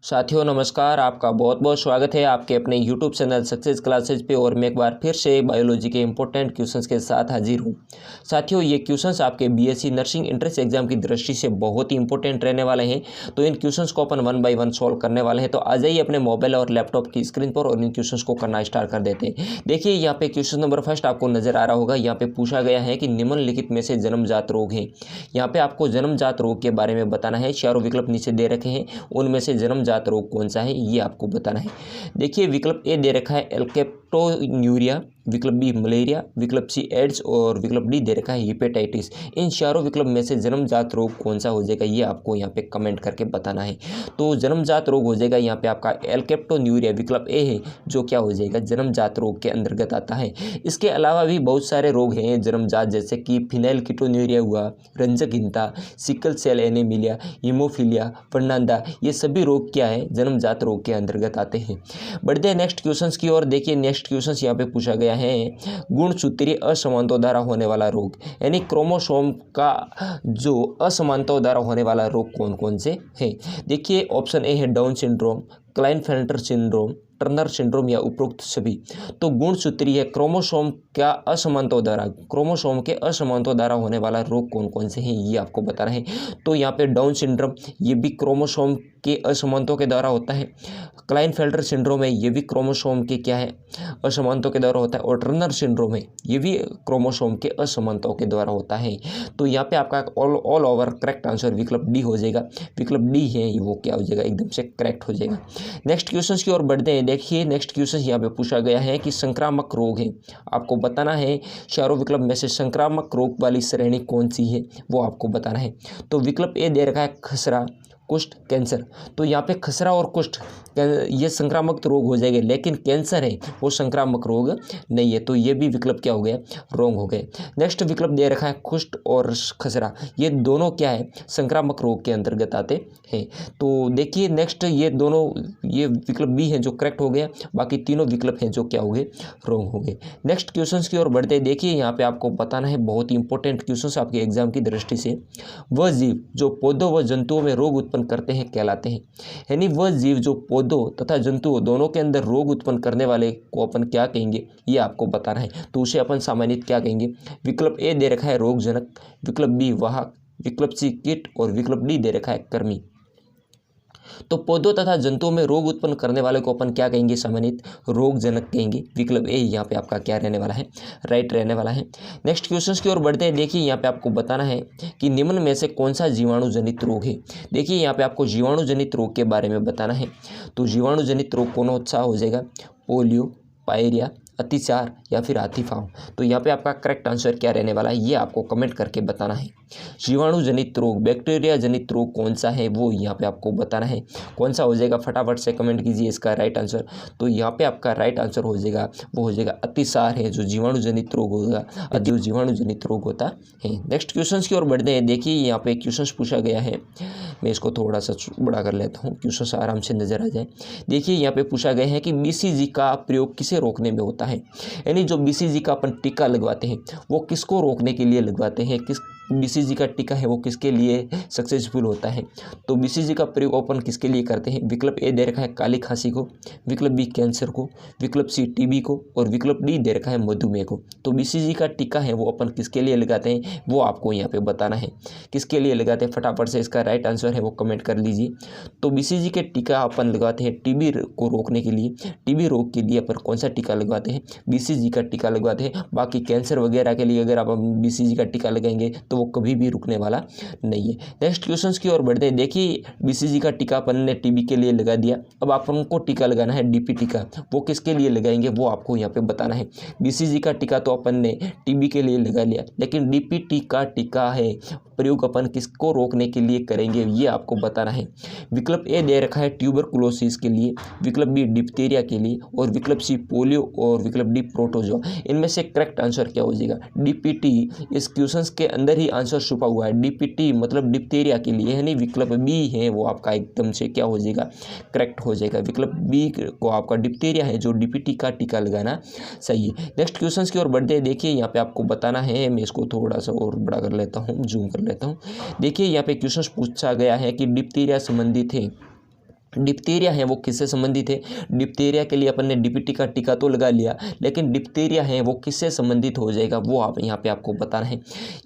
साथियों नमस्कार। आपका बहुत बहुत स्वागत है आपके अपने YouTube चैनल सक्सेस क्लासेज पे। और मैं एक बार फिर से बायोलॉजी के इंपॉर्टेंट क्वेश्चंस के साथ हाजिर हूँ। साथियों ये क्वेश्चंस आपके बीएससी नर्सिंग एंट्रेंस एग्जाम की दृष्टि से बहुत ही इंपॉर्टेंट रहने वाले हैं। तो इन क्वेश्चंस को अपन 1 बाय 1 सॉल्व करने वाले हैं। तो आ जाइए अपने मोबाइल और लैपटॉप की स्क्रीन पर और इन क्वेश्चंस को करना स्टार्ट कर देते हैं। देखिए यहाँ पे क्वेश्चन नंबर फर्स्ट आपको नजर आ रहा होगा। यहाँ पे पूछा गया है कि निम्नलिखित में से जन्मजात रोग हैं। यहाँ पे आपको जन्मजात रोग के बारे में बताना है। चारों विकल्प नीचे दे रखे हैं, उनमें से जन्मजात रोग कौन सा है ये आपको बताना है। देखिए विकल्प ए दे रखा है एल्केप्टोन्यूरिया, विकल्प बी मलेरिया, विकल्प सी एड्स और विकल्प डी दे रखा है हेपेटाइटिस। इन चारों विकल्प में से जन्मजात रोग कौन सा हो जाएगा ये आपको यहाँ पे कमेंट करके बताना है। तो जन्मजात रोग हो जाएगा यहाँ पे आपका एल्केप्टोन्यूरिया, विकल्प ए है जो क्या हो जाएगा जन्मजात रोग के अंतर्गत आता है। इसके अलावा भी बहुत सारे रोग हैं जन्मजात, जैसे कि फिनाइलकीटोन्यूरिया हुआ, रंजकहीनता, सिकल सेल एनीमिया, हीमोफीलिया, फर्नांडा, ये सभी रोग क्या है जन्मजात रोग के अंतर्गत आते हैं। बढ़ते हैं नेक्स्ट क्वेश्चंस की ओर। देखिए नेक्स्ट क्वेश्चंस यहाँ पे पूछा गया है गुणसूत्रीय असमानता द्वारा होने वाला रोग, यानी क्रोमोसोम का जो असमानता द्वारा होने वाला रोग कौन कौन से हैं। देखिए ऑप्शन ए है down syndrome, Klinefelter syndrome, Turner syndrome या उपरोक्त सभी। तो गुणसूत्रीय क्रोमोसोम का असमानता द्वारा, क्रोमोसोम के असमानता द्वारा होने वाला रोग कौन कौन से हैं ये आपको बताना है। तो यहाँ पे डाउन सिंड्रोम ये भी क्रोमोसोम के असमानता के द्वारा होता है। क्लाइनफेल्टर सिंड्रोम है ये भी क्रोमोसोम के क्या है असमानता के द्वारा होता है। और टर्नर सिंड्रोम है ये भी क्रोमोसोम के असमानताओं के द्वारा होता है। तो यहाँ पे आपका ऑल ओवर करेक्ट आंसर विकल्प डी हो जाएगा। विकल्प डी है वो क्या हो जाएगा एकदम से करेक्ट हो जाएगा। नेक्स्ट क्वेश्चन की ओर बढ़ते हैं। देखिए नेक्स्ट क्वेश्चन यहाँ पे पूछा गया है कि संक्रामक रोग है, आपको बताना है चारों विकल्प में से संक्रामक रोग वाली श्रेणी कौन सी है वो आपको बताना है। तो विकल्प ए दे रखा है खसरा, कुष्ठ, कैंसर। तो यहाँ पे खसरा और कुष्ठ ये संक्रामक रोग हो जाएंगे, लेकिन कैंसर है वो संक्रामक रोग नहीं है। तो ये भी विकल्प क्या हो गया रॉन्ग हो गए। नेक्स्ट विकल्प दे रखा है कुष्ठ और खसरा, ये दोनों क्या है संक्रामक रोग के अंतर्गत आते हैं। तो देखिए नेक्स्ट ये दोनों ये विकल्प बी है जो करेक्ट हो गया, बाकी तीनों विकल्प हैं जो क्या हो गए रॉन्ग हो गए। नेक्स्ट क्वेश्चन की ओर बढ़ते देखिए यहाँ पे आपको बताना है बहुत ही इंपॉर्टेंट क्वेश्चन आपके एग्जाम की दृष्टि से। वह जीव जो पौधों व जंतुओं में रोग उत्पन्न करते हैं कहलाते हैं, यानी वह जीव जो पौधों तथा जंतुओं दोनों के अंदर रोग उत्पन्न करने वाले को अपन क्या कहेंगे ये आपको बताना है। तो उसे अपन सामान्यत क्या कहेंगे। विकल्प ए दे रखा है रोगजनक, विकल्प बी वाहक, विकल्प सी कीट और विकल्प डी दे रखा है कर्मी। तो पौधों तथा जंतुओं में रोग उत्पन्न करने वाले को अपन क्या कहेंगे सामान्यत रोगजनक कहेंगे। विकल्प ए यहाँ पे आपका क्या रहने वाला है राइट रहने वाला है। नेक्स्ट क्वेश्चन की ओर बढ़ते हैं। देखिए यहाँ पे आपको बताना है कि निम्न में से कौन सा जीवाणु जनित रोग है। देखिए यहाँ पे आपको जीवाणु जनित रोग के बारे में बताना है। तो जीवाणु जनित रोग कौन सा हो जाएगा पोलियो, पायरिया, अतिसार या फिर हाथीपांव। तो यहाँ पे आपका करेक्ट आंसर क्या रहने वाला है ये आपको कमेंट करके बताना है। जीवाणु जनित रोग बैक्टीरिया जनित रोग कौन सा है वो यहाँ पे आपको बताना है। कौन सा हो जाएगा फटाफट से कमेंट कीजिए इसका राइट आंसर। तो यहाँ पे आपका राइट आंसर हो जाएगा वो हो जाएगा अतिसार है जो जीवाणु जनित रोग होगा, जो जीवाणु जनित रोग होता है। नेक्स्ट क्वेश्चन की ओर बढ़ते हैं। देखिए यहाँ पे क्वेश्चन पूछा गया है, मैं इसको थोड़ा सा बड़ा कर लेता हूँ क्वेश्चन आराम से नजर आ जाए। देखिए यहाँ पे पूछा गया है कि BCG का प्रयोग किसे रोकने में होता है, यानी जो BCG का अपन टीका लगवाते हैं वो किसको रोकने के लिए लगवाते हैं, किस BCG का टीका है वो किसके लिए सक्सेसफुल होता है। तो BCG का प्रयोग अपन किसके लिए करते हैं। विकल्प ए दे रखा है काली खांसी को, विकल्प बी कैंसर को, विकल्प सी TB को और विकल्प डी दे रखा है मधुमेह को। तो BCG का टीका है वो अपन किसके लिए लगाते हैं वो आपको यहाँ पे बताना है किसके लिए लगाते हैं। फटाफट से इसका राइट आंसर है वो कमेंट कर लीजिए। तो BCG के टीका अपन लगाते हैं TB को रोकने के लिए। TB रोग के लिए अपन कौन सा टीका लगवाते हैं BCG का टीका लगवाते हैं। बाकी कैंसर वगैरह के लिए अगर आप BCG का टीका लगाएंगे तो वो कभी भी रुकने वाला नहीं है। नेक्स्ट क्वेश्चंस की ओर बढ़ते हैं। देखिए BCG का टीका अपन ने TB के लिए लगा दिया, अब अपन को टीका लगाना है DP टीका, वो किसके लिए लगाएंगे वो आपको यहाँ पे बताना है। BCG का टीका तो अपन ने TB के लिए लगा लिया, लेकिन DPT का टीका है प्रयोग अपन किसको रोकने के लिए करेंगे ये आपको बताना है। विकल्प ए दे रखा है ट्यूबरकुलोसिस के लिए, विकल्प बी डिप्थीरिया के लिए और विकल्प सी पोलियो और विकल्प डी प्रोटोजोआ। इनमें से करेक्ट आंसर क्या हो जाएगा DPT। इस क्वेश्चन के अंदर ही आंसर छुपा हुआ है। DPT मतलब डिप्थीरिया के लिए, यानी विकल्प बी है वो आपका एकदम से क्या हो जाएगा करेक्ट हो जाएगा। विकल्प बी को आपका डिप्थीरिया है जो DPT का टीका लगाना सही है। नेक्स्ट क्वेश्चन की ओर बढ़ते हैं। देखिए यहाँ पे आपको बताना है, मैं इसको थोड़ा सा और बड़ा कर लेता हूँ, जूम कर लेता हूँ। देखिए यहाँ पे क्वेश्चन पूछा गया है कि डिप्थीरिया संबंधित है डिप्थीरिया है वो किससे संबंधित है? डिप्थीरिया के लिए अपन ने डीपीटी का टीका तो लगा लिया, लेकिन डिप्थीरिया है वो किससे संबंधित हो जाएगा वो आप यहाँ पे आपको बताना है।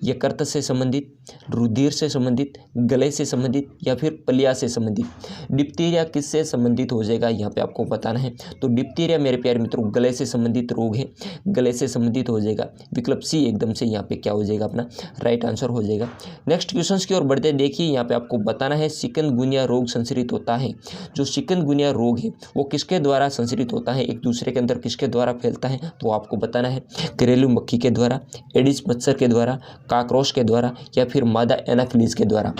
यकृत से संबंधित, रुधिर से संबंधित, गले से संबंधित या फिर पलिया से संबंधित। डिप्थीरिया किससे संबंधित हो जाएगा यहाँ पे आपको बताना है। तो डिप्थीरिया मेरे प्यारे मित्रों गले से संबंधित रोग है, गले से संबंधित हो जाएगा। विकल्प सी एकदम से यहाँ पे क्या हो जाएगा, अपना राइट आंसर हो जाएगा। नेक्स्ट क्वेश्चन की ओर बढ़ते देखिए, यहाँ पे आपको बताना है चिकनगुनिया रोग संचरित होता है। जो चिकनगुनिया रोग है वो किसके द्वारा संचरित होता है, एक दूसरे के अंदर किसके द्वारा फैलता है, वो आपको बताना है। घरेलू मक्खी के द्वारा, एडिस मच्छर के द्वारा, काकरोच के द्वारा या फिर मादा एनाफिलीज के द्वारा।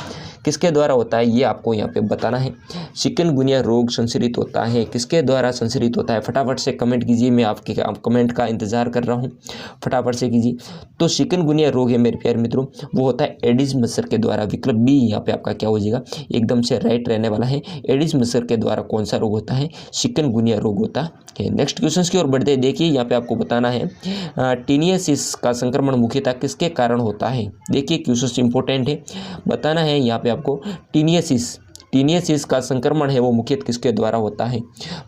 किसके द्वारा होता है ये आपको यहाँ पे बताना है। चिकनगुनिया रोग संचरित होता है किसके द्वारा संचरित होता है, फटाफट से कमेंट कीजिए, मैं आपके कमेंट का इंतजार कर रहा हूँ, फटाफट से कीजिए। तो चिकनगुनिया रोग है मेरे प्यारे मित्रों वो होता है एडिस मच्छर के द्वारा। विकल्प बी यहाँ पे आपका क्या हो जाएगा, एकदम से राइट रहने वाला है। एडिस मच्छर के द्वारा कौन सा रोग होता है, चिकनगुनिया रोग होता है। नेक्स्ट क्वेश्चन की ओर बढ़ते देखिए, यहाँ पे आपको बताना है टीनियसिस का संक्रमण मुख्यतः किसके कारण होता है। देखिए क्वेश्चन इंपॉर्टेंट है, बताना है यहाँ पे आपको टीनियसिस का संक्रमण है वो मुख्यतः किसके द्वारा होता है,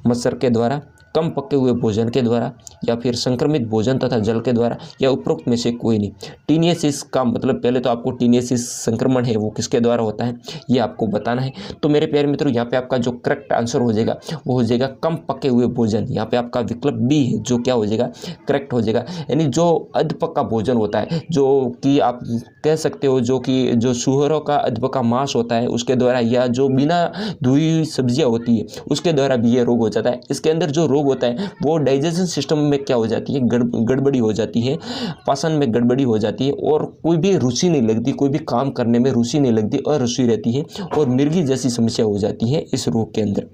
मच्छर के द्वारा, कम पके हुए भोजन के द्वारा या फिर संक्रमित भोजन तथा जल के द्वारा या उपरोक्त में से कोई नहीं। टीनियसिस का मतलब पहले तो आपको टीनियसिस संक्रमण है वो किसके द्वारा होता है ये आपको बताना है। तो मेरे प्यारे मित्रों यहाँ पे आपका जो करेक्ट आंसर हो जाएगा वो हो जाएगा कम पके हुए भोजन। यहाँ पे आपका विकल्प बी है जो क्या हो जाएगा, करेक्ट हो जाएगा। यानी जो अधपका भोजन होता है, जो कि आप कह सकते हो जो सूअरों का अधपका मांस होता है उसके द्वारा, या जो बिना धुई हुई सब्जियाँ होती है उसके द्वारा भी ये रोग हो जाता है। इसके अंदर जो रोग होता है वो डाइजेशन सिस्टम में क्या हो जाती है, गड़बड़ी हो जाती है, पाचन में गड़बड़ी हो जाती है और कोई भी रुचि नहीं लगती, कोई भी काम करने में रुचि नहीं लगती, अरुचि रहती है और मिर्गी जैसी समस्या हो जाती है इस रोग के अंदर।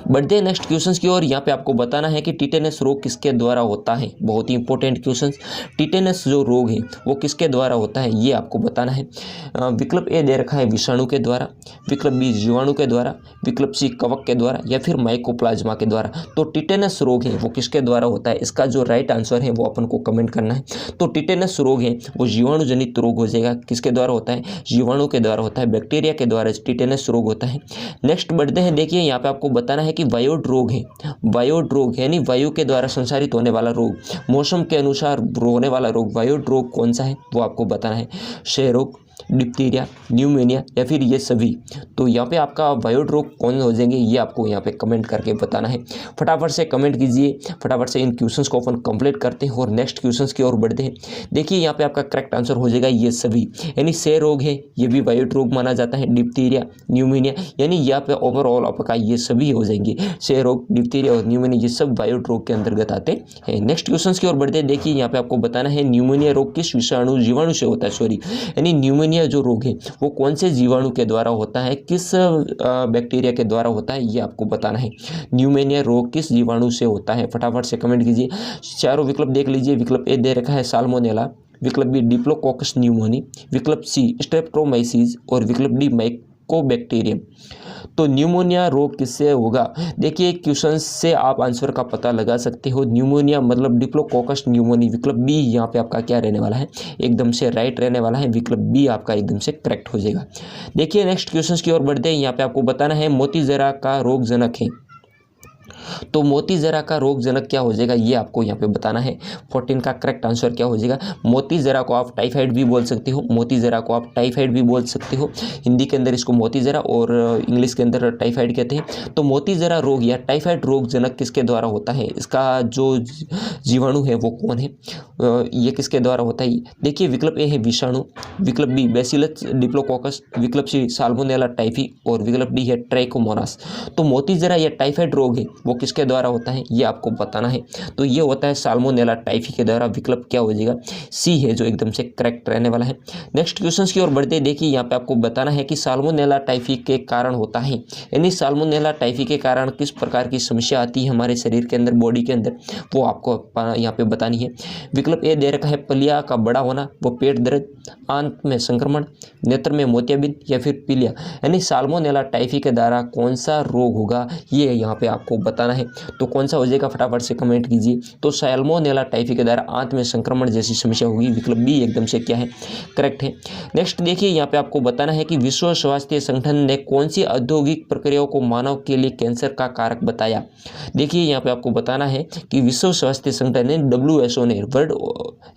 बढ़ते नेक्स्ट क्वेश्चंस की ओर, यहाँ पे आपको बताना है कि टिटेनस रोग किसके द्वारा होता है। बहुत ही इंपॉर्टेंट क्वेश्चंस, टिटेनस जो रोग है वो किसके द्वारा होता है ये आपको बताना है। विकल्प ए दे रखा है विषाणु के द्वारा, विकल्प बी जीवाणु के द्वारा, विकल्प सी कवक के द्वारा या फिर माइकोप्लाज्मा के द्वारा। तो टिटेनस रोग है वो किसके द्वारा होता है, इसका जो राइट आंसर है वो अपन को कमेंट करना है। तो टिटेनस रोग है वो जीवाणु जनित रोग हो जाएगा, किसके द्वारा होता है, जीवाणु के द्वारा होता है, बैक्टीरिया के द्वारा टिटेनस रोग होता है। नेक्स्ट बढ़ते हैं, देखिए यहाँ पे आपको बताना है कि वायोड रोग है, वायोड रोग यानी वायु के द्वारा संचारित होने वाला रोग, मौसम के अनुसार होने वाला रोग, वायोड रोग कौन सा है वो आपको बताना है। क्षय रोग, डिप्थीरिया, न्यूमोनिया या फिर ये सभी। तो यहाँ पे आपका वायोड रोग कौन हो जाएंगे ये आपको यहाँ पे कमेंट करके बताना है। फटाफट से कमेंट कीजिए, फटाफट से इन क्वेश्चंस को अपन कंप्लीट करते हैं और नेक्स्ट क्वेश्चंस की ओर बढ़ते हैं। देखिए यहाँ पे आपका करेक्ट आंसर हो जाएगा ये सभी, यानी क्षय रोग है ये भी वायोड रोग माना जाता है, डिप्थीरिया, न्यूमोनिया, यानी यहाँ पे ओवरऑल आपका ये सभी हो जाएंगे, क्षय रोग, डिप्थीरिया और न्यूमोनिया ये सब वायोड रोग के अंतर्गत आते हैं। नेक्स्ट क्वेश्चन की ओर बढ़ते हैं, देखिए यहाँ पे आपको बताना है न्यूमोनिया रोग किस विषाणु जीवाणु से होता है, सॉरी यानी न्यूमोनिया जो रोग है वो कौन से जीवाणु के द्वारा होता है, किस बैक्टीरिया के द्वारा होता है ये आपको बताना है। न्यूमोनिया रोग किस जीवाणु से होता है, फटाफट से कमेंट कीजिए। चारों विकल्प देख लीजिए, विकल्प ए दे रखा है साल्मोनेला, विकल्प बी डिप्लोकोकस न्यूमोनी, विकल्प सी स्ट्रेप्टोमाइसीज और विकल्प डी माइकोबैक्टीरियम। तो न्यूमोनिया रोग किससे होगा, देखिए क्वेश्चन से आप आंसर का पता लगा सकते हो। न्यूमोनिया मतलब डिप्लोकोकस न्यूमोनी, विकल्प बी यहाँ पे आपका क्या रहने वाला है, एकदम से राइट रहने वाला है, विकल्प बी आपका एकदम से करेक्ट हो जाएगा। देखिए नेक्स्ट क्वेश्चन की ओर बढ़ते हैं, यहाँ पे आपको बताना है मोती जरा का रोग जनक है। तो मोती जरा का रोग जनक क्या हो जाएगा ये आपको यहाँ पे बताना है। 14 का करेक्ट आंसर क्या हो जाएगा, मोती जरा को आप टाइफाइड भी बोल सकते हो, मोती जरा को आप टाइफाइड भी बोल सकते हो, हिंदी के अंदर इसको मोती जरा और इंग्लिश के अंदर टाइफाइड कहते हैं। तो मोती जरा रोग या टाइफाइड रोग जनक किसके द्वारा होता है, इसका जो जीवाणु है वो कौन है, ये किसके द्वारा होता है। देखिए विकल्प ए है विषाणु, विकल्प बी बैसिलस डिप्लोकोकस, विकल्प सी साल्मोनेला टाइफी और विकल्प डी है ट्राइकोमोनास। तो मोती जरा या टाइफाइड रोग है वो किसके द्वारा होता है ये आपको बताना है। तो ये होता है साल्मोनेला टाइफी के द्वारा, विकल्प क्या हो जाएगा, सी है जो एकदम से करेक्ट रहने वाला है। नेक्स्ट क्वेश्चंस की ओर बढ़ते देखिए, यहाँ पे आपको बताना है कि साल्मोनेला टाइफी के कारण होता है, यानी साल्मोनेला टाइफी के कारण किस प्रकार की समस्या आती है हमारे शरीर के अंदर, बॉडी के अंदर, वो आपको यहाँ पे बतानी है। विकल्प ए दे रखा है पलिया का बड़ा होना, वो पेट दर्द, आंत में संक्रमण, नेत्र में मोतियाबिंद या फिर पीलिया, यानी साल्मोनेला टाइफी के द्वारा कौन सा रोग होगा ये यहाँ पे आपको बताना है। तो कौन सा हो जाएगा, फटाफट से कमेंट कीजिए। तो सैल्मोनेला टाइफी के द्वारा आंत में संक्रमण जैसी समस्या होगी, विकल्प बी एकदम से क्या है, करेक्ट है। नेक्स्ट देखिए, यहाँ पे आपको बताना है कि विश्व स्वास्थ्य संगठन ने कौन सी औद्योगिक प्रक्रियाओं को मानव के लिए कैंसर का कारक बताया। देखिए यहाँ पे आपको बताना है कि विश्व स्वास्थ्य संगठन ने WHO ने, वर्ल्ड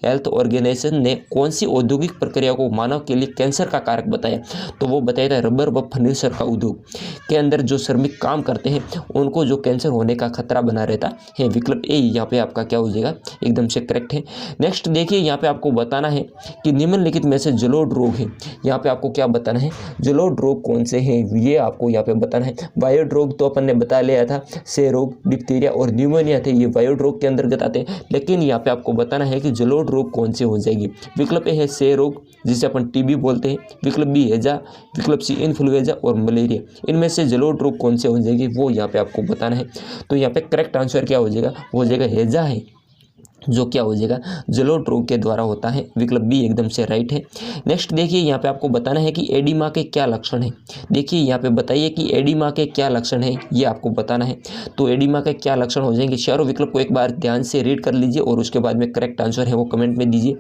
हेल्थ ऑर्गेनाइजेशन ने कौन सी औद्योगिक प्रक्रिया को मानव के लिए कैंसर का कारक बताया। तो वो बताया था रबर व फर्नीचर का उद्योग के अंदर जो श्रमिक काम करते हैं उनको जो कैंसर होने का खतरा बना रहता है। विकल्प ए यहाँ पे आपका क्या हो जाएगा, एकदम से करेक्ट है। नेक्स्ट देखिए, यहाँ पे आपको बताना है कि निम्नलिखित में से जलोढ़ रोग है। यहाँ पे आपको क्या बताना है, जलोढ़ रोग कौन से हैं, ये आपको यहाँ पे बताना है। वायरड रोग तो अपन ने बता लिया था, क्षय रोग, डिप्थीरिया और न्यूमोनिया थे, ये वायरड रोग के अंतर्गत आते हैं। लेकिन यहाँ पे आपको बताना है कि जलोढ़ रोग कौन से हो जाएगी। विकल्प ए है क्षय रोग, जिसे अपन टीबी बोलते हैं। विकल्प बी हैजा, विकल्प सी इन्फ्लुएंजा और मलेरिया। इनमें से जलोढ़ रोग कौन से हो जाएगी, वो यहाँ पे आपको बताना है। तो यहाँ पे करेक्ट आंसर क्या हो जाएगा, वो हो जाएगा हैजा है, जो क्या हो जाएगा, जलोढ़ रोग के द्वारा होता है। विकल्प बी एकदम से राइट है। नेक्स्ट देखिए, यहाँ पे आपको बताना है कि एडिमा के क्या लक्षण हैं। देखिए यहाँ पे बताइए कि एडिमा के क्या लक्षण हैं, ये आपको बताना है। तो एडिमा के क्या लक्षण हो जाएंगे, चारों विकल्प को एक बार ध्यान से रीड कर लीजिए और उसके बाद में करेक्ट आंसर है वो कमेंट में दीजिए।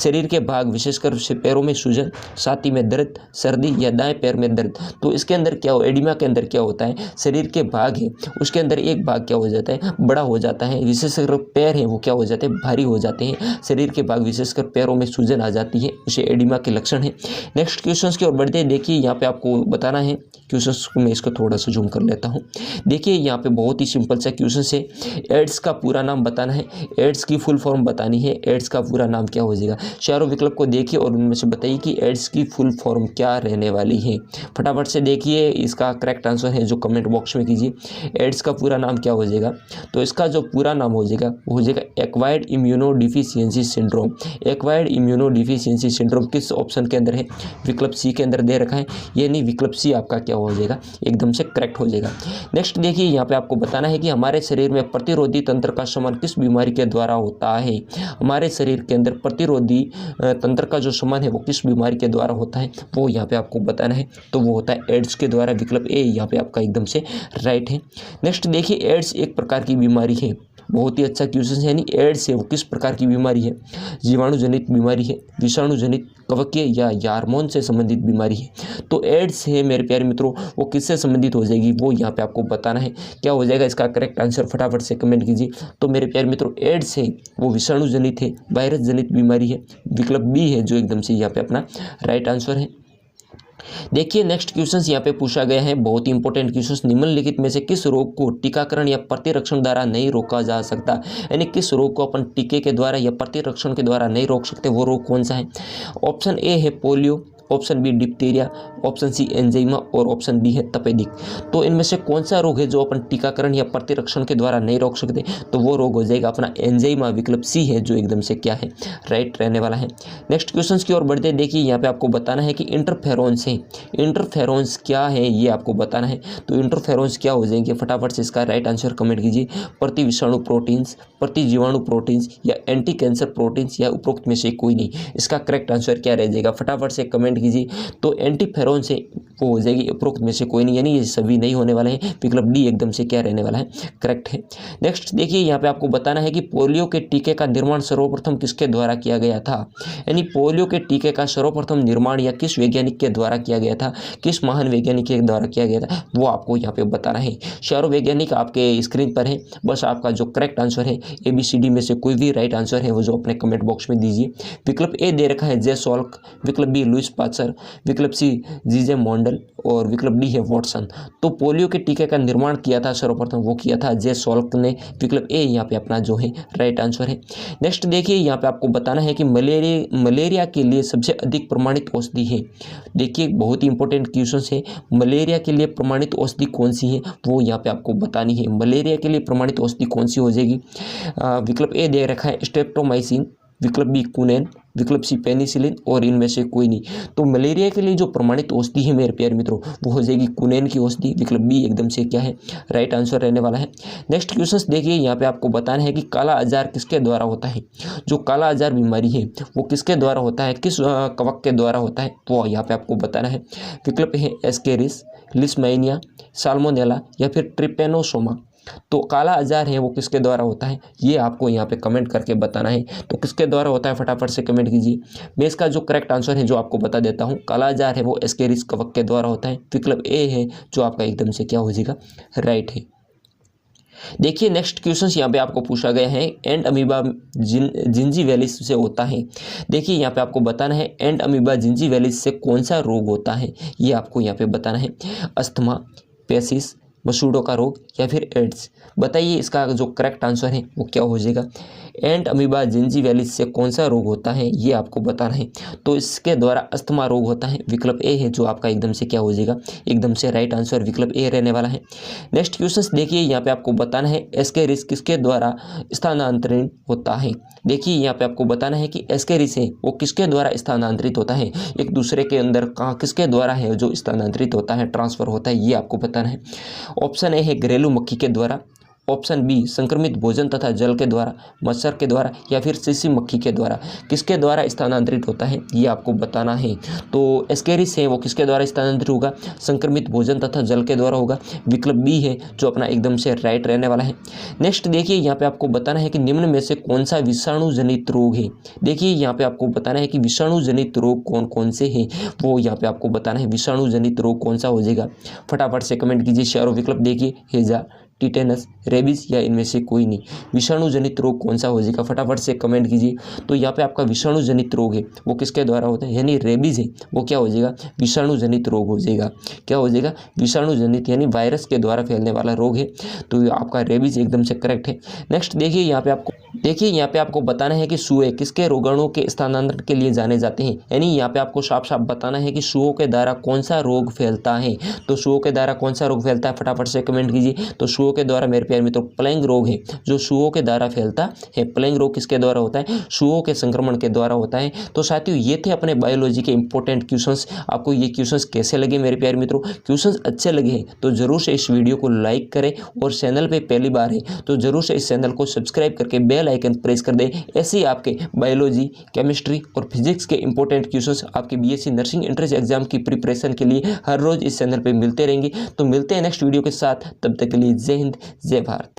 शरीर के भाग विशेषकर पैरों में सूजन, छाती में दर्द, सर्दी या दाएं पैर में दर्द। तो इसके अंदर क्या हो, एडिमा के अंदर क्या होता है, शरीर के भाग है उसके अंदर एक भाग क्या हो जाता है, बड़ा हो जाता है। विशेषकर पैर है वो क्या हो जाते हैं, भारी हो जाते हैं। शरीर के भाग विशेषकर पैरों में सूजन आ जाती है, उसे एडिमा के लक्षण है। नेक्स्ट क्वेश्चंस की ओर बढ़ते हैं। देखिए यहाँ पे आपको बताना है क्वेश्चंस को, मैं इसको थोड़ा सा जूम कर लेता हूँ। देखिए यहाँ पे बहुत ही सिंपल सा क्वेश्चन है। एड्स का पूरा नाम बताना है, एड्स की फुल फॉर्म बतानी है। एड्स का पूरा नाम क्या हो जाएगा, चारों विकल्प को देखिए और उनमें से बताइए कि एड्स की फुल फॉर्म क्या रहने वाली है। फटाफट से देखिए, इसका करेक्ट आंसर है जो कमेंट बॉक्स में कीजिए। एड्स का पूरा नाम क्या हो जाएगा, तो इसका जो पूरा नाम हो जाएगा वो हो जाएगा acquired immunodeficiency syndrome. Acquired immunodeficiency syndrome किस ऑप्शन के अंदर है, विकल्प सी के अंदर दे रखा है, यानी विकल्प सी आपका क्या हो जाएगा, एकदम से करेक्ट हो जाएगा। नेक्स्ट देखिए, यहाँ पे आपको बताना है कि हमारे शरीर में प्रतिरोधी तंत्र का समान किस बीमारी के द्वारा होता है। हमारे शरीर के अंदर प्रतिरोधी तंत्र का जो समान है वो किस बीमारी के द्वारा होता है, वो यहाँ पे आपको बताना है। तो वो होता है एड्स के द्वारा। विकल्प ए यहाँ पे आपका एकदम से राइट है। नेक्स्ट देखिए, एड्स एक प्रकार की बीमारी है, बहुत ही अच्छा क्वेश्चन है। यानी एड्स है वो किस प्रकार की बीमारी है, जीवाणु बीमारी है, विषाणु जनित, कवकीय या हार्मोन से संबंधित बीमारी है। तो एड्स है मेरे प्यारे मित्रों, वो किससे संबंधित हो जाएगी, वो यहाँ पे आपको बताना है। क्या हो जाएगा इसका करेक्ट आंसर, फटाफट से कमेंट कीजिए। तो मेरे प्यारे मित्रों, एड्स है वो विषाणु जनित है, वायरस जनित बीमारी है। विकल्प बी है जो एकदम से यहाँ पे अपना राइट आंसर है। देखिए नेक्स्ट क्वेश्चन यहाँ पे पूछा गया है, बहुत ही इंपॉर्टेंट क्वेश्चन। निम्नलिखित में से किस रोग को टीकाकरण या प्रतिरक्षण द्वारा नहीं रोका जा सकता, यानी किस रोग को अपन टीके के द्वारा या प्रतिरक्षण के द्वारा नहीं रोक सकते, वो रोग कौन सा है। ऑप्शन ए है polio, option B diphtheria, option C एंजाइमा और ऑप्शन डी है तपेदिक। तो इनमें से कौन सा रोग है जो अपन टीकाकरण या प्रतिरक्षण के द्वारा नहीं रोक सकते, तो वो रोग हो जाएगा अपना एंजाइमा। विकल्प सी है जो एकदम से क्या है, राइट रहने वाला है। नेक्स्ट क्वेश्चन की ओर बढ़ते हैं। देखिए यहाँ पे आपको बताना है कि इंटरफेरोन्स है, इंटरफेरोन्स क्या है ये आपको बताना है। तो इंटरफेरोन्स क्या हो जाएंगे, फटाफट से इसका राइट आंसर कमेंट कीजिए। प्रति विषाणु प्रोटीन्स, प्रति जीवाणु प्रोटीन्स या एंटी कैंसर प्रोटीन्स या उपरोक्त में से कोई नहीं। इसका करेक्ट आंसर क्या रह जाएगा, फटाफट से कमेंट कीजिए। तो एंटीफेरोन से वो हो जाएगी उपरोक्त में से कोई नहीं, यानी ये सभी नहीं होने वाले हैं। विकल्प डी एकदम से क्या रहने वाला है, करेक्ट है। नेक्स्ट देखिए यहाँ पे आपको बताना है कि पोलियो के टीके का निर्माण सर्वप्रथम किसके द्वारा किया गया था, यानी पोलियो के टीके का सर्वप्रथम निर्माण या किस वैज्ञानिक के द्वारा किया गया था, किस महान वैज्ञानिक के द्वारा किया गया था, वो आपको यहाँ पे बताना है। चारों वैज्ञानिक आपके स्क्रीन पर है, बस आपका जो करेक्ट आंसर है ABCD में से कोई भी राइट आंसर है वो जो अपने कमेंट बॉक्स में दीजिए। विकल्प ए दे रखा है जे सॉल्क, विकल्प बी लुइस पास्चर, विकल्प सी जीजे मॉन्डल और विकल्प डी है वॉटसन। तो पोलियो के टीके का निर्माण किया था सर्वप्रथम, वो किया था जे सॉल्क ने। विकल्प ए यहाँ पे अपना जो है राइट आंसर है। नेक्स्ट देखिए यहाँ पे आपको बताना है कि मलेरिया के लिए सबसे अधिक प्रमाणित औषधि है। देखिए बहुत ही इंपॉर्टेंट क्वेश्चन है, मलेरिया के लिए प्रमाणित औषधि कौन सी है वो यहाँ पे आपको बतानी है। मलेरिया के लिए प्रमाणित औषधि कौन सी हो जाएगी, विकल्प ए दे रखा है स्ट्रेप्टोमाइसिन, विकल्प बी कुनेन, विकल्प सी पेनिसिलिन और इनमें से कोई नहीं। तो मलेरिया के लिए जो प्रमाणित औषधि है मेरे प्यारे मित्रों वो हो जाएगी कुनेन की औषधि। विकल्प बी एकदम से क्या है, राइट आंसर रहने वाला है। नेक्स्ट क्वेश्चन देखिए यहाँ पे आपको बताना है कि काला आजार किसके द्वारा होता है। जो काला आजार बीमारी है वो किसके द्वारा होता है, किस कवक के द्वारा होता है, वो यहाँ पे आपको बताना है। विकल्प है एस्केरिस, लिस्माइनिया, साल्मोनेला या फिर ट्रिपेनोसोमा। तो काला अजार है वो किसके द्वारा होता है, ये आपको यहाँ पे कमेंट करके बताना है। तो किसके द्वारा होता है फटाफट से कमेंट कीजिए। मैं इसका जो करेक्ट आंसर है जो आपको बता देता हूँ, काला अजार है वो एस्केरिस कवक के द्वारा होता है। विकल्प ए है जो आपका एकदम से क्या हो जाएगा, राइट है। देखिए नेक्स्ट क्वेश्चन यहाँ पे आपको पूछा गया है, एंड अमीबा जिंजीवैलिस से होता है। देखिए यहाँ पे आपको बताना है एंड अमीबा जिंजीवैलिस से कौन सा रोग होता है, ये आपको यहाँ पे बताना है। अस्थमा, पेसिस, मसूड़ों का रोग या फिर एड्स। बताइए इसका जो करेक्ट आंसर है वो क्या हो जाएगा। एंड अमीबा जिंजीवैलिस से कौन सा रोग होता है ये आपको बताना है। तो इसके द्वारा अस्थमा रोग होता है। विकल्प ए है जो आपका एकदम से क्या हो जाएगा, एकदम से राइट आंसर विकल्प ए रहने वाला है। नेक्स्ट क्वेश्चन देखिए यहाँ पे आपको बताना है एस्केरिस किसके द्वारा स्थानांतरित होता है। देखिए यहाँ पे आपको बताना है कि एस्केरिस है वो किसके द्वारा स्थानांतरित होता है, एक दूसरे के अंदर कहाँ किसके द्वारा है जो स्थानांतरित होता है, ट्रांसफर होता है, ये आपको बताना है। ऑप्शन ए है घरेलू मक्खी के द्वारा, ऑप्शन बी संक्रमित भोजन तथा जल के द्वारा, मच्छर के द्वारा या फिर सीसी मक्खी के द्वारा। किसके द्वारा स्थानांतरित होता है ये आपको बताना है। तो एस्केरिस है वो किसके द्वारा स्थानांतरित होगा, संक्रमित भोजन तथा जल के द्वारा होगा। विकल्प बी है जो अपना एकदम से राइट रहने वाला है। नेक्स्ट देखिए यहाँ पे आपको बताना है कि निम्न में से कौन सा विषाणु जनित रोग है। देखिए यहाँ पे आपको बताना है कि विषाणु जनित रोग कौन कौन से हैं, वो यहाँ पे आपको बताना है। विषाणु जनित रोग कौन सा हो जाएगा, फटाफट से कमेंट कीजिए। चारों विकल्प देखिए, हैजा, टिटेनस, रेबीज या इनमें से कोई नहीं। विषाणु जनित रोग कौन सा हो जाएगा, फटाफट से कमेंट कीजिए। तो यहाँ पे आपका विषाणु जनित रोग है वो किसके द्वारा होता है, यानी रेबीज है वो क्या हो जाएगा, विषाणु जनित रोग हो जाएगा। क्या हो जाएगा, विषाणु जनित यानी वायरस के द्वारा फैलने वाला रोग है। तो आपका रेबीज एकदम से करेक्ट है। नेक्स्ट देखिए यहाँ पे आपको बताना है कि सूए किसके रोगाणु के स्थानांतरण के लिए जाने जाते हैं। यानी यहाँ पे आपको साफ साफ बताना है कि सूओं के द्वारा कौन सा रोग फैलता है। तो सूओं के द्वारा कौन सा रोग फैलता है, फटाफट से कमेंट कीजिए। तो सूओं के द्वारा मेरे प्यारे मित्रों प्लेग रोग है जो सूओं के द्वारा फैलता है। प्लेग रोग किसके द्वारा होता है, सूओं के संक्रमण के द्वारा होता है। तो साथियों ये थे अपने बायोलॉजी के इंपॉर्टेंट क्वेश्चंस। आपको ये क्वेश्चंस कैसे लगे मेरे प्यारे मित्रों, क्वेश्चंस अच्छे लगे हैं तो जरूर से इस वीडियो को लाइक करें, और चैनल पे पहली बार है तो जरूर से इस चैनल को सब्सक्राइब करके बेल आइकन प्रेस कर दें। ऐसे ही आपके बायोलॉजी, केमिस्ट्री और फिजिक्स के इंपॉर्टेंट क्वेश्चंस आपके बीएससी नर्सिंग एंट्रेंस एग्जाम की प्रिपरेशन के लिए हर रोज इस चैनल पर मिलते रहेंगे। तो मिलते हैं नेक्स्ट वीडियो के साथ, तब तक के लिए जय हिंद, जय भारत।